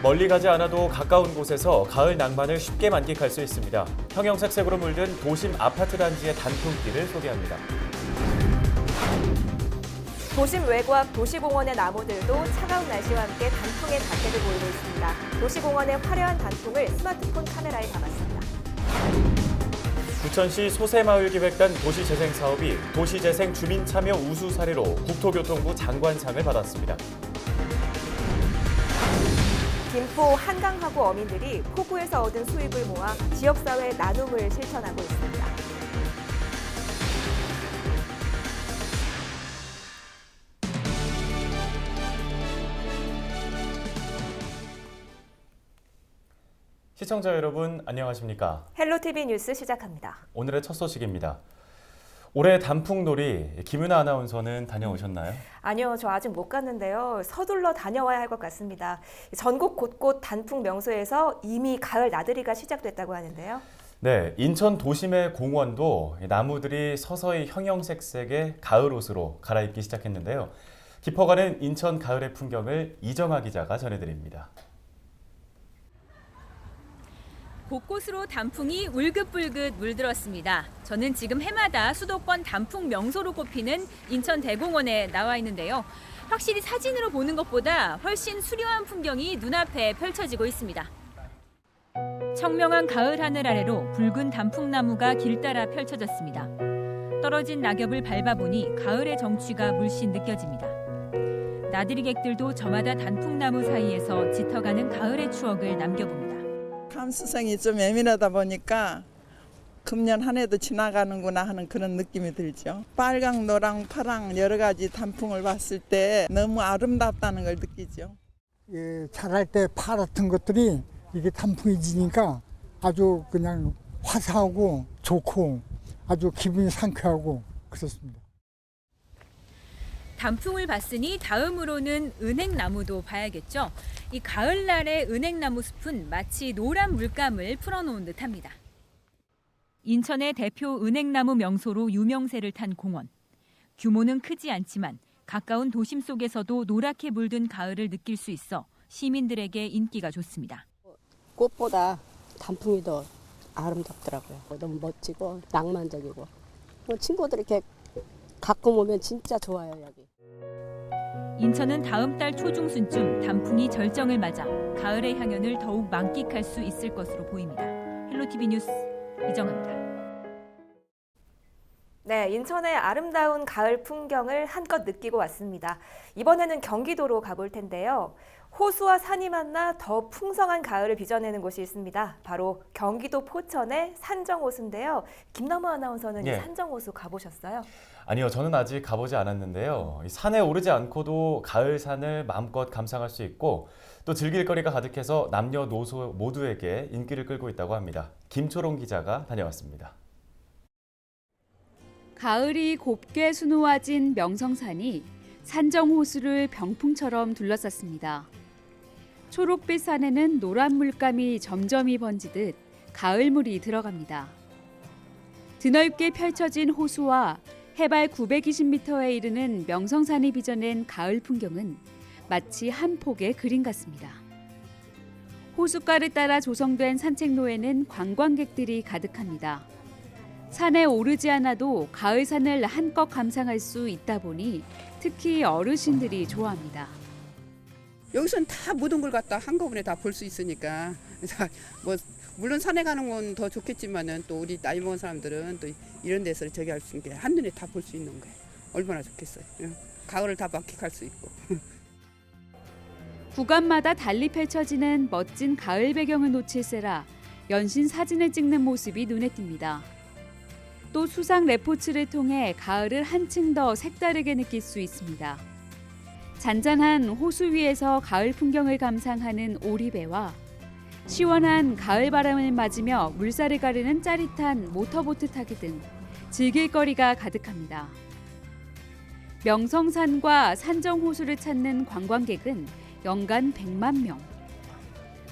멀리 가지 않아도 가까운 곳에서 가을 낭만을 쉽게 만끽할 수 있습니다. 형형색색으로 물든 도심 아파트 단지의 단풍길을 소개합니다. 도심 외곽 도시공원의 나무들도 차가운 날씨와 함께 단풍의 자태를 보이고 있습니다. 도시공원의 화려한 단풍을 스마트폰 카메라에 담았습니다. 부천시 소세마을 기획단 도시재생 사업이 도시재생 주민참여 우수 사례로 국토교통부 장관상을 받았습니다. 김포 한강하구 어민들이 포구에서 얻은 수입을 모아 지역사회 나눔을 실천하고 있습니다. 시청자 여러분 안녕하십니까? 헬로티비 뉴스 시작합니다. 오늘의 첫 소식입니다. 올해 단풍놀이 김윤아 아나운서는 다녀오셨나요? 아니요, 저 아직 못 갔는데요. 서둘러 다녀와야 할 것 같습니다. 전국 곳곳 단풍 명소에서 이미 가을 나들이가 시작됐다고 하는데요. 네, 인천 도심의 공원도 나무들이 서서히 형형색색의 가을 옷으로 갈아입기 시작했는데요. 깊어가는 인천 가을의 풍경을 이정아 기자가 전해드립니다. 곳곳으로 단풍이 울긋불긋 물들었습니다. 저는 지금 해마다 수도권 단풍 명소로 꼽히는 인천 대공원에 나와 있는데요. 확실히 사진으로 보는 것보다 훨씬 수려한 풍경이 눈앞에 펼쳐지고 있습니다. 청명한 가을 하늘 아래로 붉은 단풍나무가 길 따라 펼쳐졌습니다. 떨어진 낙엽을 밟아보니 가을의 정취가 물씬 느껴집니다. 나들이객들도 저마다 단풍나무 사이에서 짙어가는 가을의 추억을 남겨봅니다. 감수성이 좀 예민하다 보니까 금년 한 해도 지나가는구나 하는 그런 느낌이 들죠. 빨강, 노랑, 파랑 여러 가지 단풍을 봤을 때 너무 아름답다는 걸 느끼죠. 예, 자랄 때 파랗던 것들이 이게 단풍이 지니까 아주 그냥 화사하고 좋고 아주 기분이 상쾌하고 그렇습니다. 단풍을 봤으니 다음으로는 은행나무도 봐야겠죠. 이 가을날의 은행나무 숲은 마치 노란 물감을 풀어놓은 듯합니다. 인천의 대표 은행나무 명소로 유명세를 탄 공원. 규모는 크지 않지만 가까운 도심 속에서도 노랗게 물든 가을을 느낄 수 있어 시민들에게 인기가 좋습니다. 꽃보다 단풍이 더 아름답더라고요. 너무 멋지고 낭만적이고 친구들이 이렇게 가끔 오면 진짜 좋아요, 여기. 인천은 다음 달 초중순쯤 단풍이 절정을 맞아 가을의 향연을 더욱 만끽할 수 있을 것으로 보입니다. 헬로티비 뉴스 이정아입니다. 네, 인천의 아름다운 가을 풍경을 한껏 느끼고 왔습니다. 이번에는 경기도로 가볼 텐데요. 호수와 산이 만나 더 풍성한 가을을 빚어내는 곳이 있습니다. 바로 경기도 포천의 산정호수인데요. 김남우 아나운서는 이 산정호수 가보셨어요? 아니요, 저는 아직 가보지 않았는데요. 이 산에 오르지 않고도 가을 산을 마음껏 감상할 수 있고 또 즐길 거리가 가득해서 남녀노소 모두에게 인기를 끌고 있다고 합니다. 김초롱 기자가 다녀왔습니다. 가을이 곱게 수놓아진 명성산이 산정호수를 병풍처럼 둘러쌌습니다. 초록빛 산에는 노란 물감이 점점이 번지듯 가을물이 들어갑니다. 드넓게 펼쳐진 호수와 해발 920m에 이르는 명성산이 빚어낸 가을 풍경은 마치 한 폭의 그림 같습니다. 호숫가를 따라 조성된 산책로에는 관광객들이 가득합니다. 산에 오르지 않아도 가을 산을 한껏 감상할 수 있다 보니 특히 어르신들이 좋아합니다. 여기서는 다 모든 걸 갖다 한꺼번에 다 볼 수 있으니까 뭐 물론 산에 가는 건 더 좋겠지만은 또 우리 나이 먹은 사람들은 또 이런 데서 저기 할 수 있는 게 한눈에 다 볼 수 있는 거예요. 얼마나 좋겠어요. 가을을 다 만끽할 수 있고. 구간마다 달리 펼쳐지는 멋진 가을 배경을 놓칠세라 연신 사진을 찍는 모습이 눈에 띕니다. 또 수상 레포츠를 통해 가을을 한층 더 색다르게 느낄 수 있습니다. 잔잔한 호수 위에서 가을 풍경을 감상하는 오리배와 시원한 가을 바람을 맞으며 물살을 가르는 짜릿한 모터보트 타기 등 즐길 거리가 가득합니다. 명성산과 산정호수를 찾는 관광객은 연간 100만 명.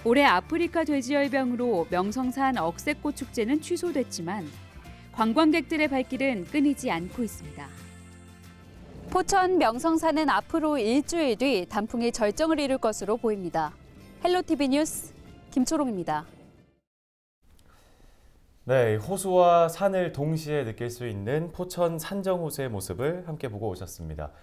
올해 아프리카 돼지열병으로 명성산 억새꽃 축제는 취소됐지만 관광객들의 발길은 끊이지 않고 있습니다. 포천 명성산은 앞으로 일주일 뒤 단풍이 절정을 이룰 것으로 보입니다. 헬로티비 뉴스 김초롱입니다. 네, 호수와 산을 동시에 느낄 수 있는 포천 산정호수의 모습을 함께 보고 오셨습니다.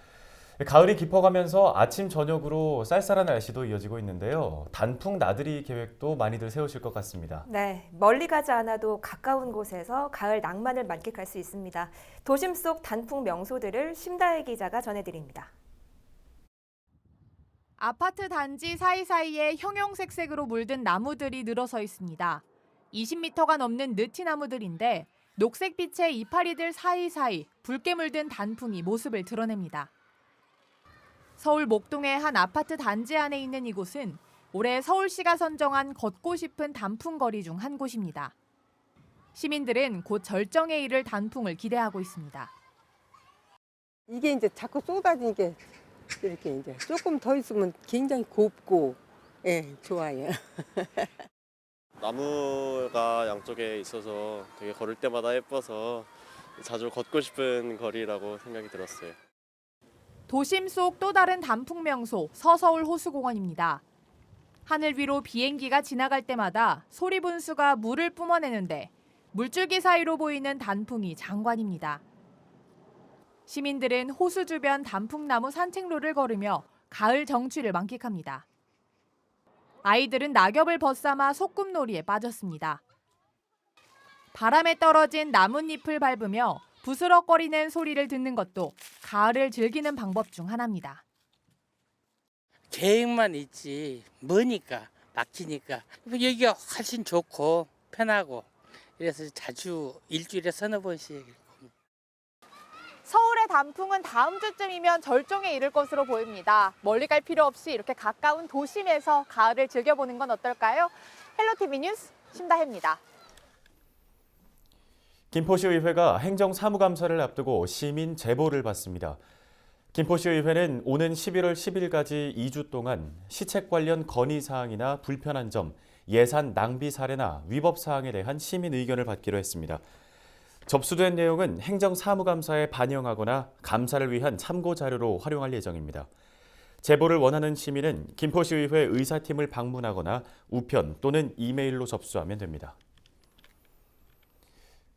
가을이 깊어가면서 아침 저녁으로 쌀쌀한 날씨도 이어지고 있는데요. 단풍 나들이 계획도 많이들 세우실 것 같습니다. 네, 멀리 가지 않아도 가까운 곳에서 가을 낭만을 만끽할 수 있습니다. 도심 속 단풍 명소들을 심다혜 기자가 전해드립니다. 아파트 단지 사이사이에 형형색색으로 물든 나무들이 늘어서 있습니다. 20m가 넘는 느티나무들인데 녹색빛의 이파리들 사이사이 붉게 물든 단풍이 모습을 드러냅니다. 서울 목동의 한 아파트 단지 안에 있는 이곳은 올해 서울시가 선정한 걷고 싶은 단풍거리 중 한 곳입니다. 시민들은 곧 절정에 이를 단풍을 기대하고 있습니다. 이게 이제 자꾸 쏟아지니까 이렇게 이제 조금 더 있으면 굉장히 곱고 좋아요. 나무가 양쪽에 있어서 되게 걸을 때마다 예뻐서 자주 걷고 싶은 거리라고 생각이 들었어요. 도심 속 또 다른 단풍 명소 서서울 호수공원입니다. 하늘 위로 비행기가 지나갈 때마다 소리 분수가 물을 뿜어내는데 물줄기 사이로 보이는 단풍이 장관입니다. 시민들은 호수 주변 단풍나무 산책로를 걸으며 가을 정취를 만끽합니다. 아이들은 낙엽을 벗삼아 소꿉놀이에 빠졌습니다. 바람에 떨어진 나뭇잎을 밟으며 부스럭거리는 소리를 듣는 것도 가을을 즐기는 방법 중 하나입니다. 계획만 있지 뭐니까 막히니까 여기가 훨씬 좋고 편하고 그래서 자주 일주일에 서너 번씩. 서울의 단풍은 다음 주쯤이면 절정에 이를 것으로 보입니다. 멀리 갈 필요 없이 이렇게 가까운 도심에서 가을을 즐겨보는 건 어떨까요? 헬로티비 뉴스 심다혜입니다. 김포시의회가 행정사무감사를 앞두고 시민 제보를 받습니다. 김포시의회는 오는 11월 10일까지 2주 동안 시책 관련 건의사항이나 불편한 점, 예산 낭비 사례나 위법 사항에 대한 시민 의견을 받기로 했습니다. 접수된 내용은 행정사무감사에 반영하거나 감사를 위한 참고자료로 활용할 예정입니다. 제보를 원하는 시민은 김포시의회 의사팀을 방문하거나 우편 또는 이메일로 접수하면 됩니다.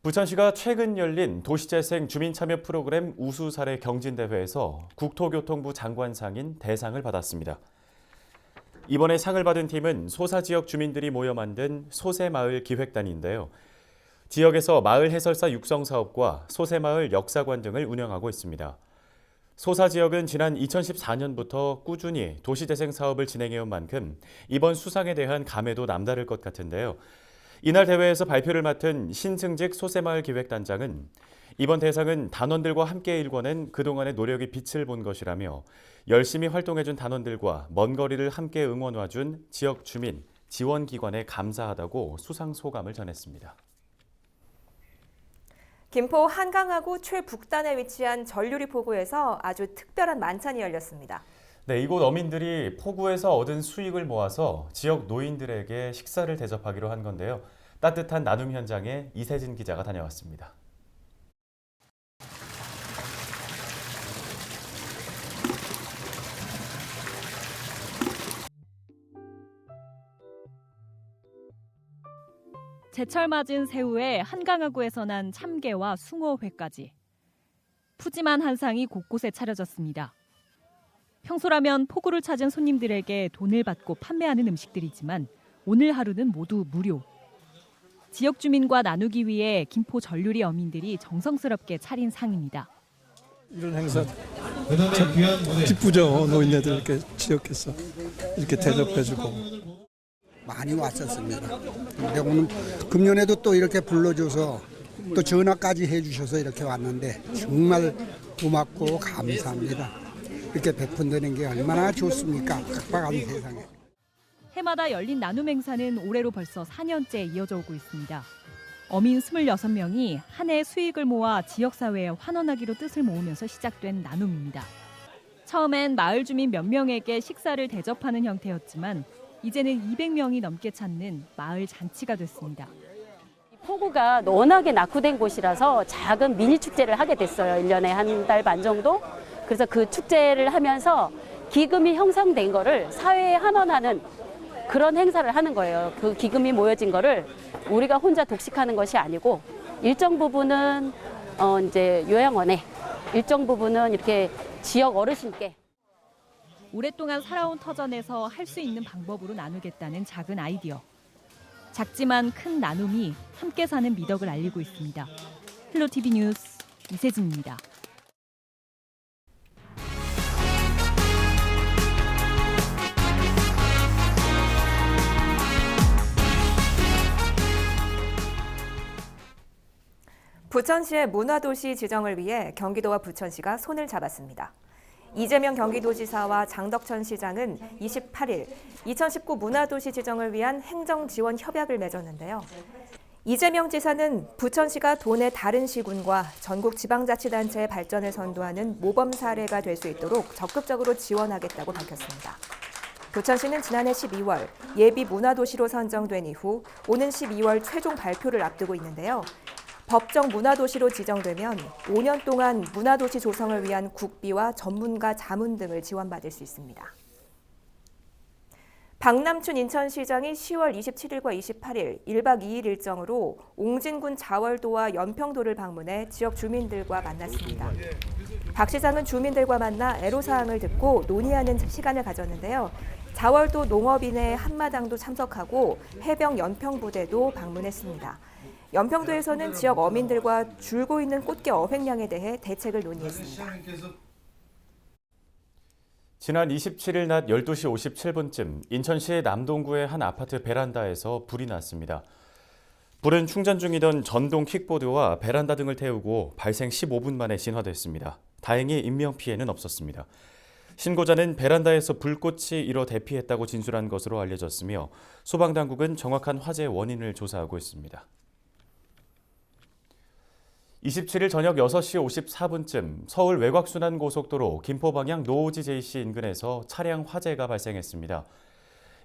부천시가 최근 열린 도시재생 주민참여 프로그램 우수사례 경진대회에서 국토교통부 장관상인 대상을 받았습니다. 이번에 상을 받은 팀은 소사지역 주민들이 모여 만든 소새마을 기획단인데요. 지역에서 마을 해설사 육성 사업과 소새마을 역사관 등을 운영하고 있습니다. 소사지역은 지난 2014년부터 꾸준히 도시재생 사업을 진행해온 만큼 이번 수상에 대한 감회도 남다를 것 같은데요. 이날 대회에서 발표를 맡은 신승직 소새마을 기획단장은 이번 대상은 단원들과 함께 일궈낸 그동안의 노력이 빛을 본 것이라며 열심히 활동해준 단원들과 먼 거리를 함께 응원 와준 지역 주민, 지원기관에 감사하다고 수상 소감을 전했습니다. 김포 한강하구 최북단에 위치한 전류리 포구에서 아주 특별한 만찬이 열렸습니다. 네, 이곳 어민들이 포구에서 얻은 수익을 모아서 지역 노인들에게 식사를 대접하기로 한 건데요. 따뜻한 나눔 현장에 이세진 기자가 다녀왔습니다. 제철 맞은 새우에 한강하구에서 난 참게와 숭어회까지 푸짐한 한상이 곳곳에 차려졌습니다. 평소라면 포구를 찾은 손님들에게 돈을 받고 판매하는 음식들이지만 오늘 하루는 모두 무료. 지역 주민과 나누기 위해 김포 전류리 어민들이 정성스럽게 차린 상입니다. 이런 행사 참 기쁘죠. 노인네들 이렇게 지역에서 이렇게 대접해주고. 많이 왔었습니다. 근데 오늘 금년에도 또 이렇게 불러줘서 또 전화까지 해주셔서 이렇게 왔는데 정말 고맙고 감사합니다. 이렇게 베푼다는 게 얼마나 좋습니까? 각박한 세상에. 해마다 열린 나눔 행사는 올해로 벌써 4년째 이어져 오고 있습니다. 어민 26명이 한 해 수익을 모아 지역사회에 환원하기로 뜻을 모으면서 시작된 나눔입니다. 처음엔 마을 주민 몇 명에게 식사를 대접하는 형태였지만 이제는 200명이 넘게 찾는 마을 잔치가 됐습니다. 포구가 워낙에 낙후된 곳이라서 작은 미니 축제를 하게 됐어요. 1년에 한 달 반 정도. 그래서 그 축제를 하면서 기금이 형성된 거를 사회에 환원하는 그런 행사를 하는 거예요. 그 기금이 모여진 거를 우리가 혼자 독식하는 것이 아니고 일정 부분은 이제 요양원에, 일정 부분은 이렇게 지역 어르신께. 오랫동안 살아온 터전에서 할 수 있는 방법으로 나누겠다는 작은 아이디어. 작지만 큰 나눔이 함께 사는 미덕을 알리고 있습니다. 헬로티비 뉴스 이세진입니다. 부천시의 문화도시 지정을 위해 경기도와 부천시가 손을 잡았습니다. 이재명 경기도지사와 장덕천 시장은 28일 2019 문화도시 지정을 위한 행정지원 협약을 맺었는데요. 이재명 지사는 부천시가 도내 다른 시군과 전국 지방자치단체의 발전을 선도하는 모범 사례가 될 수 있도록 적극적으로 지원하겠다고 밝혔습니다. 부천시는 지난해 12월 예비 문화도시로 선정된 이후 오는 12월 최종 발표를 앞두고 있는데요. 법정 문화도시로 지정되면 5년 동안 문화도시 조성을 위한 국비와 전문가 자문 등을 지원받을 수 있습니다. 박남춘 인천시장이 10월 27일과 28일 1박 2일 일정으로 옹진군 자월도와 연평도를 방문해 지역 주민들과 만났습니다. 박 시장은 주민들과 만나 애로사항을 듣고 논의하는 시간을 가졌는데요. 자월도 농업인의 한마당도 참석하고 해병 연평부대도 방문했습니다. 연평도에서는 지역 어민들과 줄고 있는 꽃게 어획량에 대해 대책을 논의했습니다. 지난 27일 낮 12시 57분쯤 인천시 남동구의 한 아파트 베란다에서 불이 났습니다. 불은 충전 중이던 전동 킥보드와 베란다 등을 태우고 발생 15분 만에 진화됐습니다. 다행히 인명피해는 없었습니다. 신고자는 베란다에서 불꽃이 일어 대피했다고 진술한 것으로 알려졌으며 소방당국은 정확한 화재 원인을 조사하고 있습니다. 27일 저녁 6시 54분쯤 서울 외곽순환고속도로 김포 방향 노오지 JC 인근에서 차량 화재가 발생했습니다.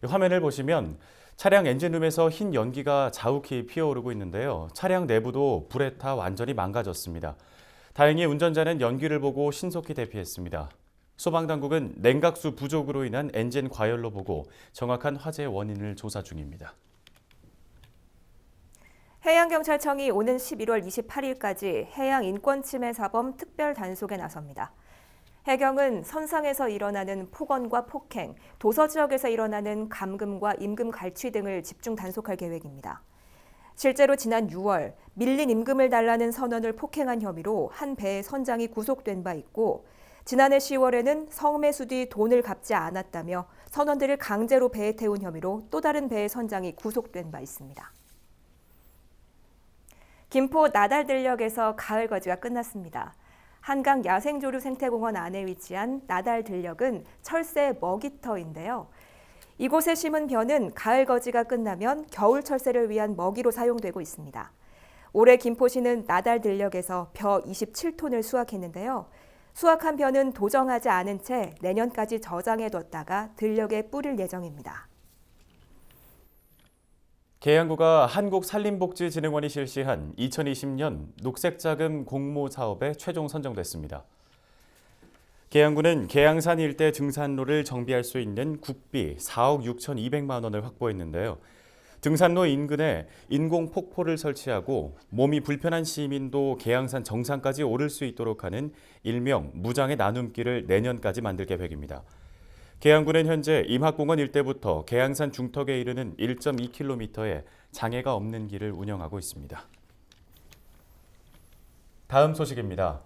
화면을 보시면 차량 엔진룸에서 흰 연기가 자욱히 피어오르고 있는데요. 차량 내부도 불에 타 완전히 망가졌습니다. 다행히 운전자는 연기를 보고 신속히 대피했습니다. 소방당국은 냉각수 부족으로 인한 엔진 과열로 보고 정확한 화재 원인을 조사 중입니다. 해양경찰청이 오는 11월 28일까지 해양인권침해사범 특별단속에 나섭니다. 해경은 선상에서 일어나는 폭언과 폭행, 도서지역에서 일어나는 감금과 임금 갈취 등을 집중 단속할 계획입니다. 실제로 지난 6월 밀린 임금을 달라는 선원을 폭행한 혐의로 한 배의 선장이 구속된 바 있고 지난해 10월에는 성매수 뒤 돈을 갚지 않았다며 선원들을 강제로 배에 태운 혐의로 또 다른 배의 선장이 구속된 바 있습니다. 김포 나달들녘에서 가을 거지가 끝났습니다. 한강 야생조류 생태공원 안에 위치한 나달들녘은 철새 먹이터인데요. 이곳에 심은 벼는 가을 거지가 끝나면 겨울 철새를 위한 먹이로 사용되고 있습니다. 올해 김포시는 나달들녘에서 벼 27톤을 수확했는데요. 수확한 벼는 도정하지 않은 채 내년까지 저장해뒀다가 들녘에 뿌릴 예정입니다. 계양구가 한국산림복지진흥원이 실시한 2020년 녹색자금 공모 사업에 최종 선정됐습니다. 계양구는 계양산 일대 등산로를 정비할 수 있는 국비 4억 6,200만 원을 확보했는데요. 등산로 인근에 인공 폭포를 설치하고 몸이 불편한 시민도 계양산 정상까지 오를 수 있도록 하는 일명 무장의 나눔길을 내년까지 만들 계획입니다. 계양구는 현재 임학공원 일대부터 계양산 중턱에 이르는 1.2km의 장애가 없는 길을 운영하고 있습니다. 다음 소식입니다.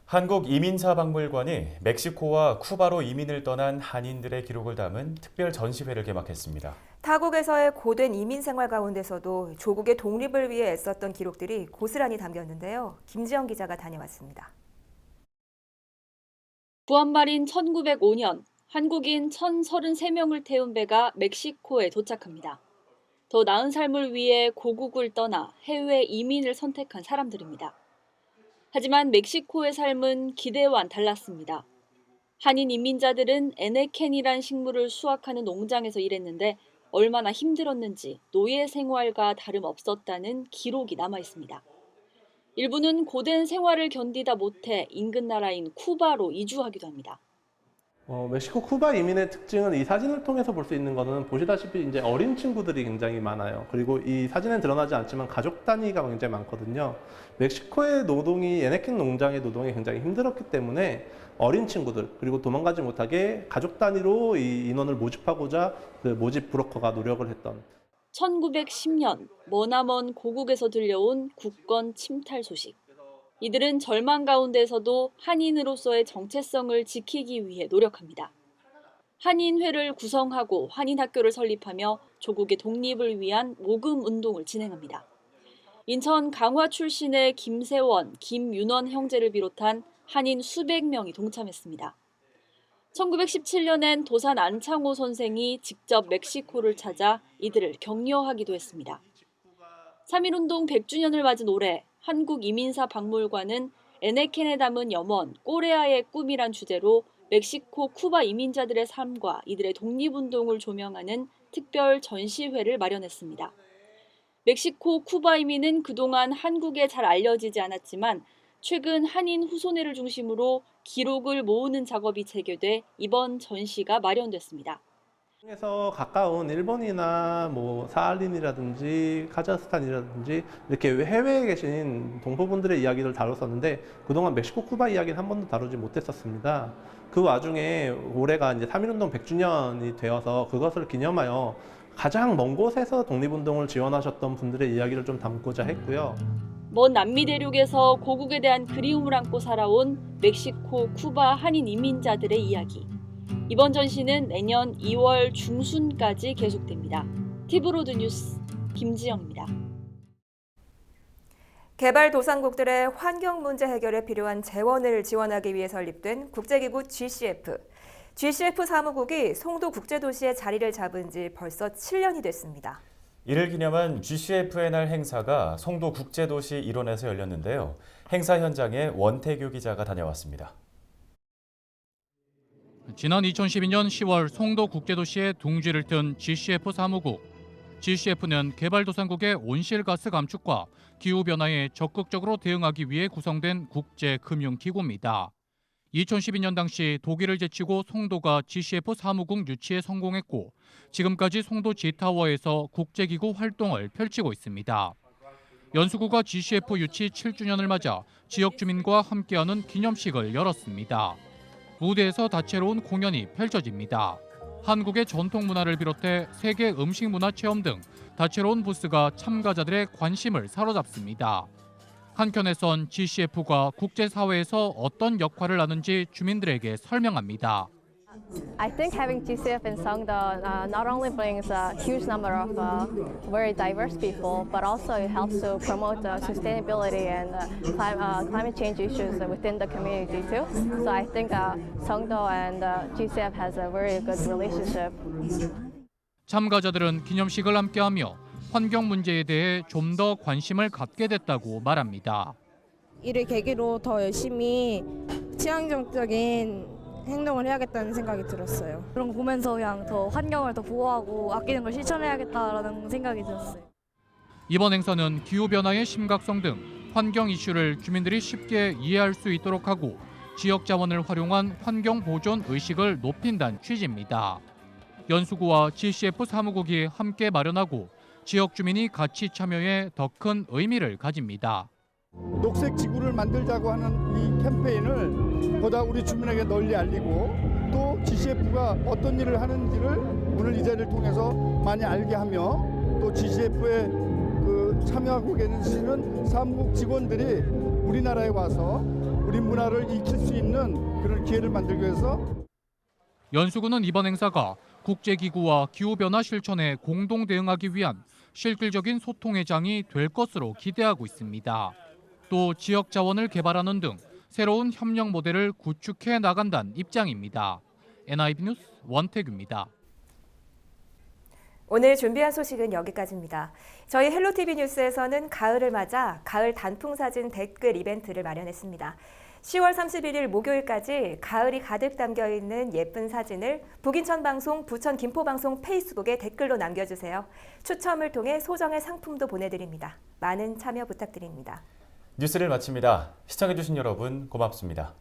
한국이민사박물관이 멕시코와 쿠바로 이민을 떠난 한인들의 기록을 담은 특별 전시회를 개막했습니다. 타국에서의 고된 이민 생활 가운데서도 조국의 독립을 위해 애썼던 기록들이 고스란히 담겼는데요. 김지영 기자가 다녀왔습니다. 구한말인 1905년 한국인 1,033명을 태운 배가 멕시코에 도착합니다. 더 나은 삶을 위해 고국을 떠나 해외 이민을 선택한 사람들입니다. 하지만 멕시코의 삶은 기대와는 달랐습니다. 한인 이민자들은 에네켄이란 식물을 수확하는 농장에서 일했는데 얼마나 힘들었는지 노예 생활과 다름없었다는 기록이 남아 있습니다. 일부는 고된 생활을 견디다 못해 인근 나라인 쿠바로 이주하기도 합니다. 멕시코 쿠바 이민의 특징은 이 사진을 통해서 볼 수 있는 거는 보시다시피 이제 어린 친구들이 굉장히 많아요. 그리고 이 사진엔 드러나지 않지만 가족 단위가 굉장히 많거든요. 멕시코의 노동이 에네킨 농장의 노동이 굉장히 힘들었기 때문에 어린 친구들 그리고 도망가지 못하게 가족 단위로 이 인원을 모집하고자 그 모집 브로커가 노력을 했던. 1910년 머나먼 고국에서 들려온 국권 침탈 소식. 이들은 절망 가운데서도 한인으로서의 정체성을 지키기 위해 노력합니다. 한인회를 구성하고 한인학교를 설립하며 조국의 독립을 위한 모금 운동을 진행합니다. 인천 강화 출신의 김세원, 김윤원 형제를 비롯한 한인 수백 명이 동참했습니다. 1917년엔 도산 안창호 선생이 직접 멕시코를 찾아 이들을 격려하기도 했습니다. 3.1운동 100주년을 맞은 올해 한국이민사 박물관은 에네켄에 담은 염원 꼬레아의 꿈이란 주제로 멕시코 쿠바 이민자들의 삶과 이들의 독립운동을 조명하는 특별 전시회를 마련했습니다. 멕시코 쿠바 이민은 그동안 한국에 잘 알려지지 않았지만 최근 한인 후손회를 중심으로 기록을 모으는 작업이 재개돼 이번 전시가 마련됐습니다. 중에서 가까운 일본이나 뭐 사할린이라든지 카자흐스탄이라든지 이렇게 해외에 계신 동포분들의 이야기를 다뤘었는데 그동안 멕시코 쿠바 이야기는 한 번도 다루지 못했었습니다. 그 와중에 올해가 이제 3.1운동 100주년이 되어서 그것을 기념하여 가장 먼 곳에서 독립운동을 지원하셨던 분들의 이야기를 좀 담고자 했고요. 먼 남미 대륙에서 고국에 대한 그리움을 안고 살아온 멕시코 쿠바 한인 이민자들의 이야기. 이번 전시는 내년 2월 중순까지 계속됩니다. 티브로드 뉴스 김지영입니다. 개발도상국들의 환경 문제 해결에 필요한 재원을 지원하기 위해 설립된 국제기구 GCF. GCF 사무국이 송도 국제도시에 자리를 잡은 지 벌써 7년이 됐습니다. 이를 기념한 GCF의 날 행사가 송도 국제도시 일원에서 열렸는데요. 행사 현장에 원태규 기자가 다녀왔습니다. 지난 2012년 10월 송도 국제도시에 둥지를 튼 GCF 사무국. GCF는 개발도상국의 온실가스 감축과 기후변화에 적극적으로 대응하기 위해 구성된 국제금융기구입니다. 2012년 당시 독일을 제치고 송도가 GCF 사무국 유치에 성공했고 지금까지 송도 G타워에서 국제기구 활동을 펼치고 있습니다. 연수구가 GCF 유치 7주년을 맞아 지역 주민과 함께하는 기념식을 열었습니다. 무대에서 다채로운 공연이 펼쳐집니다. 한국의 전통 문화를 비롯해 세계 음식 문화 체험 등 다채로운 부스가 참가자들의 관심을 사로잡습니다. 한켠에선 GCF가 국제사회에서 어떤 역할을 하는지 주민들에게 설명합니다. I think having GCF in Songdo not only brings a huge number of very diverse people, but also it helps to promote sustainability and climate change issues within the community too. So I think Songdo and GCF has a very good relationship. 참가자들은 기념식을 함께하며 환경 문제에 대해 좀 더 관심을 갖게 됐다고 말합니다. 이를 계기로 더 열심히 친환경적인 행동을 해야겠다는 생각이 들었어요. 그런 거 보면서 그냥 더 환경을 더 보호하고 아끼는 걸 실천해야겠다라는 생각이 들었어요. 이번 행사는 기후변화의 심각성 등 환경 이슈를 주민들이 쉽게 이해할 수 있도록 하고 지역 자원을 활용한 환경 보존 의식을 높인다는 취지입니다. 연수구와 GCF 사무국이 함께 마련하고 지역 주민이 같이 참여해 더 큰 의미를 가집니다. 녹색 지구를 만들자고 하는 이 캠페인을 보다 우리 주민에게 널리 알리고 또 GCF가 어떤 일을 하는지를 오늘 이 자리를 통해서 많이 알게 하며 또 GCF에 참여하고 계시는 사무국 직원들이 우리나라에 와서 우리 문화를 익힐 수 있는 그런 기회를 만들기 위해서 연수구는 이번 행사가 국제기구와 기후변화 실천에 공동 대응하기 위한 실질적인 소통의 장이 될 것으로 기대하고 있습니다. 또 지역 자원을 개발하는 등 새로운 협력 모델을 구축해 나간다는 입장입니다. NIB 뉴스 원태규입니다. 오늘 준비한 소식은 여기까지입니다. 저희 헬로티비 뉴스에서는 가을을 맞아 가을 단풍 사진 댓글 이벤트를 마련했습니다. 10월 31일 목요일까지 가을이 가득 담겨있는 예쁜 사진을 북인천방송, 부천 김포방송 페이스북에 댓글로 남겨주세요. 추첨을 통해 소정의 상품도 보내드립니다. 많은 참여 부탁드립니다. 뉴스를 마칩니다. 시청해주신 여러분 고맙습니다.